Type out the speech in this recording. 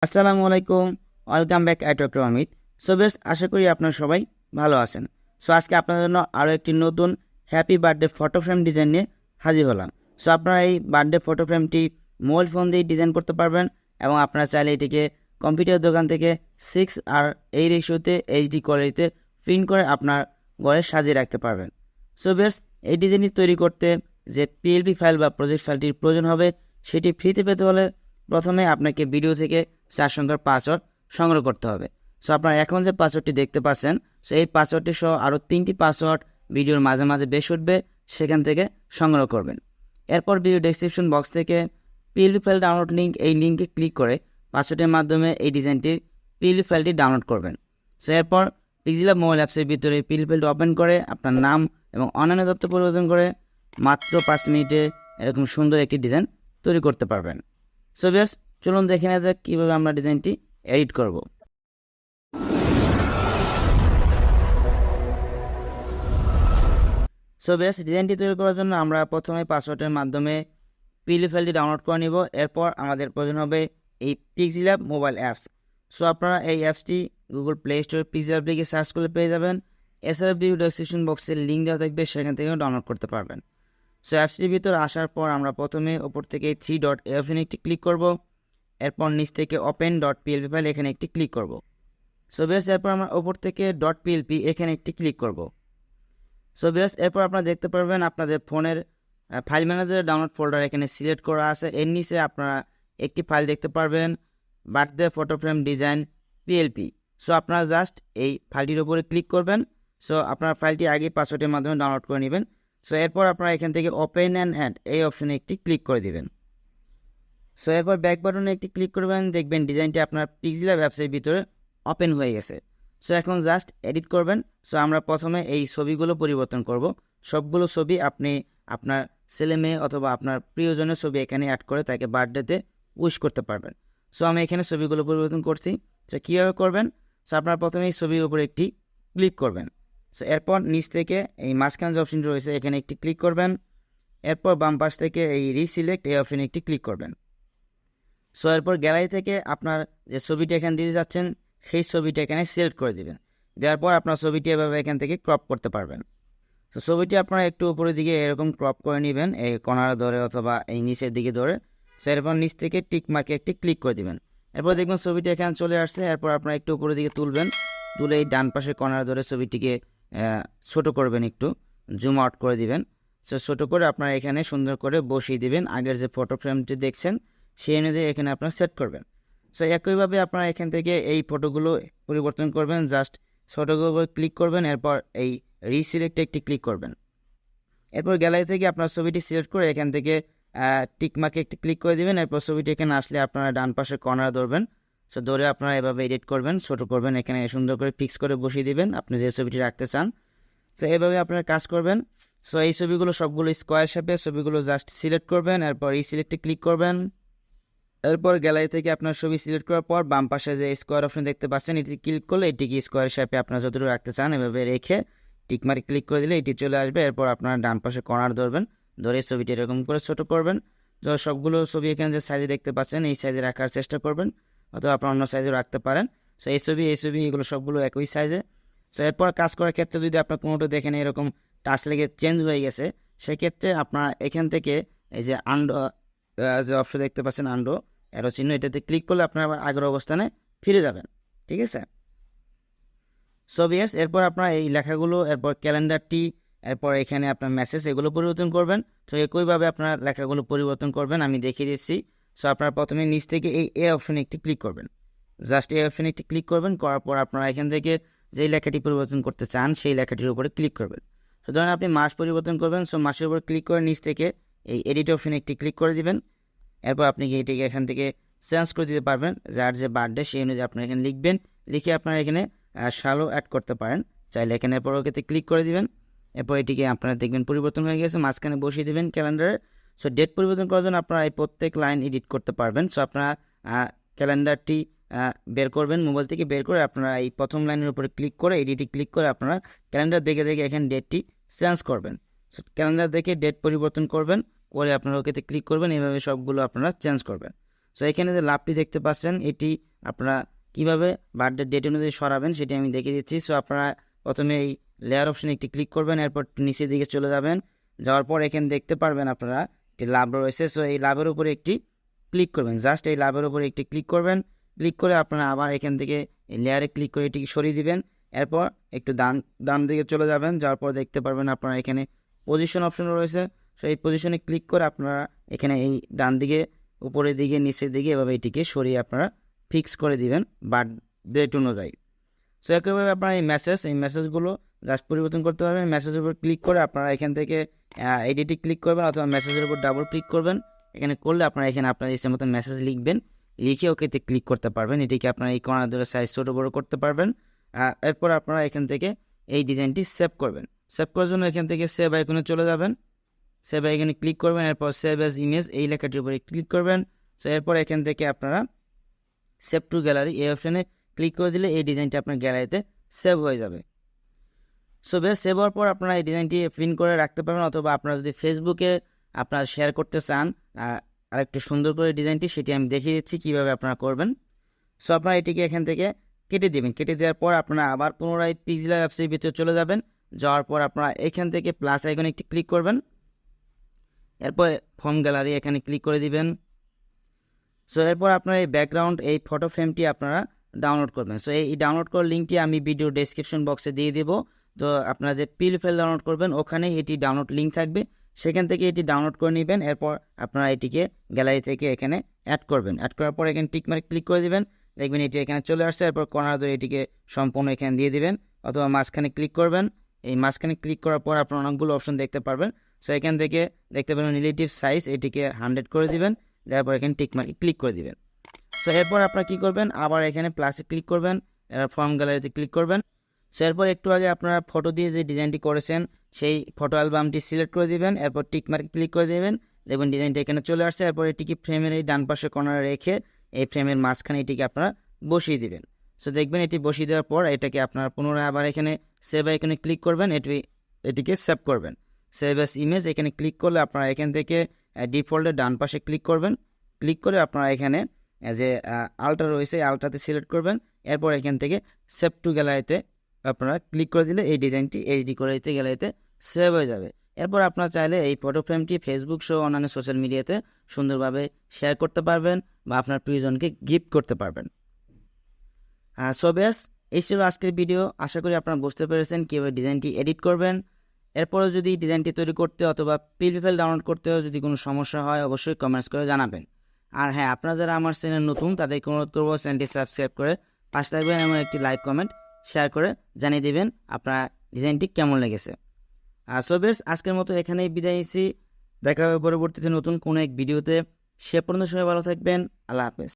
আসসালামু আলাইকুম, welcome back I doctor Amit. So বেশ, আশা করি আপনারা সবাই ভালো আছেন। সো আজকে আপনাদের জন্য আরও একটি নতুন happy birthday photo frame design নিয়ে হাজির হলাম। সো আপনারা এই বার্থডে ফটো ফ্রেমটি মোবাইল ফোন দিয়ে ডিজাইন করতে পারবেন এবং আপনারা চাইলে এটিকে কম্পিউটার দোকান থেকে 6:8 এইচডি কোয়ালিটিতে প্রিন্ট করে আপনার ঘরে সাজিয়ে রাখতে পারবেন। সো বেশ, এই ডিজাইনটি তৈরি করতে যে পিএলপি ফাইল বা প্রজেক্ট ফাইলটির প্রয়োজন হবে সেটি ফ্রিতে পেতে হলে প্রথমে আপনাকে ভিডিও থেকে 4 সংখ্যার পাসওয়ার্ড সংগ্রহ করতে হবে। সো আপনারা এখন যে পাসওয়ার্ডটি দেখতে পাচ্ছেন, সো এই পাসওয়ার্ডটি সহ আরও 3টি পাসওয়ার্ড ভিডিওর মাঝে মাঝে বেশ উঠবে, সেখান থেকে সংগ্রহ করবেন। এরপর ভিডিও ডেসক্রিপশন বক্স থেকে পিএলপি ফাইল ডাউনলোড লিঙ্ক, এই লিঙ্কে ক্লিক করে পাসওয়ার্ডের মাধ্যমে এই ডিজাইনটির পিএলপি ফাইলটি ডাউনলোড করবেন। সো এরপর পিক্সেলab মোবাইল অ্যাপসের ভিতরে পিএলপি ফাইলটি ওপেন করে আপনার নাম এবং অন্যান্য তথ্য পরিবর্তন করে মাত্র 5 মিনিটে এরকম সুন্দর একটি ডিজাইন তৈরি করতে পারবেন। সো ভিউয়ার্স, চলুন দেখে নেওয়া যাক কীভাবে আমরা ডিজাইনটি এডিট করব। সো ভিউয়ার্স, ডিজাইনটি তৈরি করার জন্য আমরা প্রথমে পাসওয়ার্ডের মাধ্যমে পিএলপি ফাইলটি ডাউনলোড করে নিব। এরপর আমাদের প্রয়োজন হবে এই পিক্সেলab মোবাইল অ্যাপস। সো আপনারা এই অ্যাপসটি গুগল প্লে স্টোর পিক্সেলab লিখে সার্চ করলে পেয়ে যাবেন। এছাড়া ভিডিও ডেসক্রিপশন বক্সের লিঙ্ক দেওয়া থাকবে, সেখান থেকেও ডাউনলোড করতে পারবেন। সো অ্যাপসটির ভিতর আসার পর আমরা প্রথমে ওপর থেকে 3 ডট অপশনে একটি ক্লিক করব। এরপর নিচ থেকে open.plp ফাইল এখানে একটি ক্লিক করব। সো ভিউয়ার্স, এরপর আমরা ওপর থেকে .plp এখানে একটি ক্লিক করব। সো ভিউয়ার্স, এরপর আপনারা দেখতে পারবেন আপনাদের ফোনের ফাইল ম্যানেজারের ডাউনলোড ফোল্ডার এখানে সিলেক্ট করা আছে। এর নিচে আপনারা একটি ফাইল দেখতে পারবেন, birthday photo frame design PLP. So আপনারা জাস্ট এই ফাইলটির উপরে ক্লিক করবেন। সো আপনার ফাইলটি আগে পাসওয়ার্ডের মাধ্যমে ডাউনলোড করে নেবেন। সো এরপর আপনারা এখান থেকে ওপেন অ্যান্ড অ্যাড এই অপশনে একটি ক্লিক করে দিবেন। সো এরপর ব্যাক বাটনে একটি ক্লিক করবেন, দেখবেন ডিজাইনটি আপনার পিক্সেলab অ্যাপসের ভিতরে ওপেন হয়ে গেছে। সো এখন জাস্ট এডিট করবেন। সো আমরা প্রথমে এই ছবিগুলো পরিবর্তন করব। সবগুলো ছবি আপনি আপনার ছেলে মেয়ে অথবা আপনার প্রিয়জনের ছবি এখানে অ্যাড করে তাকে বার্থডেতে উইশ করতে পারবেন। সো আমি এখানে ছবিগুলো পরিবর্তন করছি। সো কীভাবে করবেন? সো আপনারা প্রথমে এই ছবির উপরে একটি ক্লিক করবেন। সো এরপর নিচ থেকে এই মাঝখানে যে অপশনটি রয়েছে এখানে একটি ক্লিক করবেন। এরপর বাম পাশ থেকে এই রিসিলেক্ট এই অপশনে একটি ক্লিক করবেন। সো এরপর গ্যালারি থেকে আপনার যে ছবিটি এখানে দিতে যাচ্ছেন সেই ছবিটি এখানে সিলেক্ট করে দিবেন। দেওয়ার পর আপনার ছবিটি এভাবে এখান থেকে ক্রপ করতে পারবেন। তো ছবিটি আপনারা একটু উপরের দিকে এরকম ক্রপ করে নেবেন, এই কর্নার ধরে অথবা এই নিচের দিকে ধরে। সো এরপর নিচ থেকে টিক মার্কে একটি ক্লিক করে দিবেন। এরপর দেখবেন ছবিটি এখানে চলে আসছে। এরপর আপনারা একটু উপরের দিকে তুলবেন, তুলে এই ডান পাশে কর্নার ধরে ছবিটিকে ছোট করবেন, একটু জুম আউট করে দিবেন। সো ছোটো করে আপনারা এখানে সুন্দর করে বসিয়ে দিবেন। আগের যে ফটো ফ্রেমটি দেখছেন সেই অনুযায়ী এখানে আপনারা সেট করবেন। সো একইভাবে আপনারা এখান থেকে এই ফটোগুলো পরিবর্তন করবেন। জাস্ট ফটোগুলো ক্লিক করবেন, এরপর এই রিসিলেক্টে একটি ক্লিক করবেন। এরপর গ্যালারি থেকে আপনার ছবিটি সিলেক্ট করে এখান থেকে টিক মার্কে একটি ক্লিক করে দিবেন। এরপর ছবিটি এখানে আসলে আপনারা ডান পাশে কর্নার ধরবেন। সো ধরে আপনারা এভাবে এডিট করবেন, ছোটো করবেন, এখানে সুন্দর করে ফিক্স করে বসিয়ে দিবেন আপনি যে ছবিটি রাখতে চান। তো এভাবে আপনারা কাজ করবেন। সো এই ছবিগুলো সবগুলো স্কোয়ার শেপে, ছবিগুলো জাস্ট সিলেক্ট করবেন, এরপর রিসিলেক্টে ক্লিক করবেন। এরপর গ্যালারি থেকে আপনার ছবি সিলেক্ট করার পর বাম পাশে যে স্কোয়ার অপশন দেখতে পাচ্ছেন এটি ক্লিক করলে এটিকে স্কোয়ার শেপে আপনারা যতটুকু রাখতে চান এভাবে রেখে টিকমার্ক ক্লিক করে দিলে এটি চলে আসবে। এরপর আপনারা ডান পাশে কর্নার ধরবেন, ধরে ছবিটি এরকম করে ছোটো করবেন। তো সবগুলো ছবি এখানে যে সাইজে দেখতে পাচ্ছেন এই সাইজে রাখার চেষ্টা করবেন, অথবা আপনার অন্য সাইজে রাখতে পারেন। সো এই ছবি এগুলো সবগুলো একই সাইজে। সো এরপর কাজ করার ক্ষেত্রে যদি আপনার কোনোটা দেখেন এরকম টাচ লেগে চেঞ্জ হয়ে গেছে, সেক্ষেত্রে আপনারা এখান থেকে এই যে আন্ডো যে অপশন দেখতে পাচ্ছেন, আন্ডো অ্যারো চিহ্ন, এটাতে ক্লিক করলে আপনারা আবার আগের অবস্থানে ফিরে যাবেন। ঠিক আছে? সো ভিউয়ার্স, এরপর আপনারা এই লেখাগুলো, এরপর ক্যালেন্ডারটি, এরপর এখানে আপনার মেসেজ, এগুলো পরিবর্তন করবেন। তো একইভাবে আপনার লেখাগুলো পরিবর্তন করবেন, আমি দেখিয়ে দিচ্ছি। সো আপনারা প্রথমে নিচ থেকে এই অপশনে একটি ক্লিক করবেন। জাস্ট এই অপশনে একটি ক্লিক করবেন, করার পর আপনারা এখান থেকে যেই লেখাটি পরিবর্তন করতে চান সেই লেখাটির উপরে ক্লিক করবেন। সো ধরেন আপনি মাস পরিবর্তন করবেন। সো মাসের উপর ক্লিক করে নিচ থেকে এই এডিট অপশনে একটি ক্লিক করে দিবেন। এরপর আপনি এটিকে এখান থেকে চেঞ্জ করে দিতে পারবেন, যার যে বার্থডে সেই অনুযায়ী আপনারা এখানে লিখবেন। লিখে আপনারা এখানে সালও অ্যাড করতে পারেন চাইলে। এখানে এরপর ওকেতে ক্লিক করে দিবেন। এরপর এটিকে আপনারা দেখবেন পরিবর্তন হয়ে গেছে, মাঝখানে বসিয়ে দেবেন ক্যালেন্ডারে। সো ডেট পরিবর্তন করার জন্য আপনারা এই প্রত্যেক লাইন এডিট করতে পারবেন। সো আপনারা ক্যালেন্ডারটি বের করবেন, মোবাইল থেকে বের করে আপনারা এই প্রথম লাইনের উপরে ক্লিক করে এডিটে ক্লিক করে আপনারা ক্যালেন্ডার দেখে দেখে এখানে ডেটটি চেঞ্জ করবেন। সো ক্যালেন্ডার দেখে ডেট পরিবর্তন করবেন, করে আপনারা ওকেতে ক্লিক করবেন। এইভাবে সবগুলো আপনারা চেঞ্জ করবেন। সো এখানে যে লাভটি দেখতে পাচ্ছেন এটি আপনারা কীভাবে বার্থডে ডেট অনুযায়ী সরাবেন সেটি আমি দেখিয়ে দিচ্ছি। সো আপনারা প্রথমে এই লেয়ার অপশানে একটি ক্লিক করবেন, এরপর নিচের দিকে চলে যাবেন। যাওয়ার পর এখানে দেখতে পারবেন আপনারা একটি লাভ রয়েছে। সো এই লাভের উপরে একটি ক্লিক করবেন, জাস্ট এই লাভের উপরে একটি ক্লিক করবেন। ক্লিক করে আপনারা আবার এখান থেকে এই লেয়ারে ক্লিক করে এটিকে সরিয়ে দিবেন। এরপর একটু ডান দিকে চলে যাবেন, যাওয়ার পর দেখতে পারবেন আপনারা এখানে পজিশন অপশন রয়েছে। সো এই পজিশনে ক্লিক করে আপনারা এখানে এই ডান দিকে, উপরের দিকে, নিচের দিকে এভাবে এটিকে সরিয়ে আপনারা ফিক্স করে দিবেন বার্থ ডেট অনুযায়ী। সো একইভাবে আপনারা এই মেসেজগুলো জাস্ট পরিবর্তন করতে পারবেন। মেসেজের উপর ক্লিক করে আপনারা এখান থেকে এডিটে ক্লিক করবেন অথবা মেসেজের উপর ডাবল ক্লিক করবেন। এখানে করলে আপনারা এখানে আপনার ইচ্ছা মতো মেসেজ লিখবেন, লিখে ওকেতে ক্লিক করতে পারবেন। এটিকে আপনারা এই কর্নার ধরে সাইজ ছোটো বড়ো করতে পারবেন। এরপর আপনারা এখান থেকে এই ডিজাইনটি সেভ করবেন। সেভ করার জন্য এখান থেকে সেভ আইকনে চলে যাবেন, সেভ আইকনে ক্লিক করবেন, এরপর সেভ অ্যাজ ইমেজ এই লেখাটির উপরে ক্লিক করবেন। সো এরপর এখান থেকে আপনারা সেভ টু গ্যালারি এই অপশানে ক্লিক করে দিলে এই ডিজাইনটি আপনার গ্যালারিতে সেভ হয়ে যাবে। সো সেভ হওয়ার পর আপনারা এই ডিজাইনটি প্রিন্ট করে রাখতে পারবেন, অথবা আপনারা যদি ফেসবুকে আপনারা শেয়ার করতে চান আরেকটু সুন্দর করে ডিজাইনটি, সেটি আমি দেখিয়ে দিচ্ছি কীভাবে আপনারা করবেন। সো আপনারা এটিকে এখান থেকে কেটে দেবেন। কেটে দেওয়ার পর আপনারা আবার পুনরায় পিক্সেলab অ্যাপসের ভিতরে চলে যাবেন। যাওয়ার পর আপনারা এখান থেকে প্লাস আইকনে একটি ক্লিক করবেন, এরপর ফর্ম গ্যালারি এখানে ক্লিক করে দিবেন। সো এরপর আপনারা এই ব্যাকগ্রাউন্ড এই ফটো ফ্রেমটি আপনারা ডাউনলোড করবেন। সো এই ডাউনলোড করার লিঙ্কটি আমি ভিডিও ডেসক্রিপশন বক্সে দিয়ে দেবো। তো আপনারা যে পিল ফাইল ডাউনলোড করবেন ওখানে এটি ডাউনলোড লিঙ্ক থাকবে, সেখান থেকে এটি ডাউনলোড করে নেবেন। এরপর আপনারা এটিকে গ্যালারি থেকে এখানে অ্যাড করবেন। অ্যাড করার পর এখানে টিক মার্ক ক্লিক করে দিবেন, দেখবেন এটি এখানে চলে আসছে। এরপর কর্নার ধরে এটিকে সম্পূর্ণ এখানে দিয়ে দিবেন, অথবা মাঝখানে ক্লিক করবেন। এই মাঝখানে ক্লিক করার পর আপনারা অনেকগুলো অপশন দেখতে পারবেন। সো এখান থেকে দেখতে পাবেন রিলেটিভ সাইজ, এটিকে 100 করে দিবেন। তারপর এখানে টিক মার্কে ক্লিক করে দিবেন। সো এরপর আপনারা কী করবেন, আবার এখানে প্লাসে ক্লিক করবেন, এবার ফর্ম গ্যালারিতে ক্লিক করবেন। সো এরপর একটু আগে আপনারা ফটো দিয়ে যে ডিজাইনটি করেছেন সেই ফটো অ্যালবামটি সিলেক্ট করে দিবেন, এরপর টিক মার্কে ক্লিক করে দেবেন, দেখবেন ডিজাইনটা এখানে চলে আসছে। এরপর এটিকে ফ্রেমের এই ডান পাশে কর্নারে রেখে এই ফ্রেমের মাঝখানে এটিকে আপনারা বসিয়ে দিবেন। সো দেখবেন এটি বসিয়ে দেওয়ার পর এটাকে আপনারা পুনরায় আবার এখানে সেভ আইকনে ক্লিক করবেন, এটিকে সেভ করবেন। সেভ অ্যাজ ইমেজ এখানে ক্লিক করলে আপনারা এখান থেকে ডিফল্টের ডান পাশে ক্লিক করবেন। ক্লিক করে আপনারা এখানে যে আলট্রা রয়েছে আলট্রাতে সিলেক্ট করবেন। এরপর এখান থেকে সেভ টু গ্যালারিতে আপনারা ক্লিক করে দিলে এই ডিজাইনটি এইচডি কোয়ালিটিতে গ্যালারিতে সেভ হয়ে যাবে। এরপর আপনারা চাইলে এই ফটো ফ্রেমটি ফেসবুক সহ অন্যান্য সোশ্যাল মিডিয়াতে সুন্দরভাবে শেয়ার করতে পারবেন বা আপনার প্রিয়জনকে গিফট করতে পারবেন। সো ভিউয়ার্স, এই ছিল আজকের ভিডিও। আশা করি আপনারা বুঝতে পেরেছেন কীভাবে ডিজাইনটি এডিট করবেন। এরপরও যদি ডিজাইনটি তৈরি করতে অথবা পিএলপি ফাইল ডাউনলোড করতেও যদি কোনো সমস্যা হয় অবশ্যই কমেন্টস করে জানাবেন। আর হ্যাঁ, আপনারা যারা আমার চ্যানেল নতুন তাদেরকে অনুরোধ করবো চ্যানেলটি সাবস্ক্রাইব করে পাশে থাকবেন এবং একটি লাইক কমেন্ট শেয়ার করে জানিয়ে দেবেন আপনার ডিজাইনটি কেমন লেগেছে। সো ভিউয়ার্স, আজকের মতো এখানেই বিদায় নিচ্ছি। দেখা হবে পরবর্তীতে নতুন কোনো এক ভিডিওতে। সে পর্যন্ত সবাই ভালো থাকবেন। আল্লাহ হাফেজ।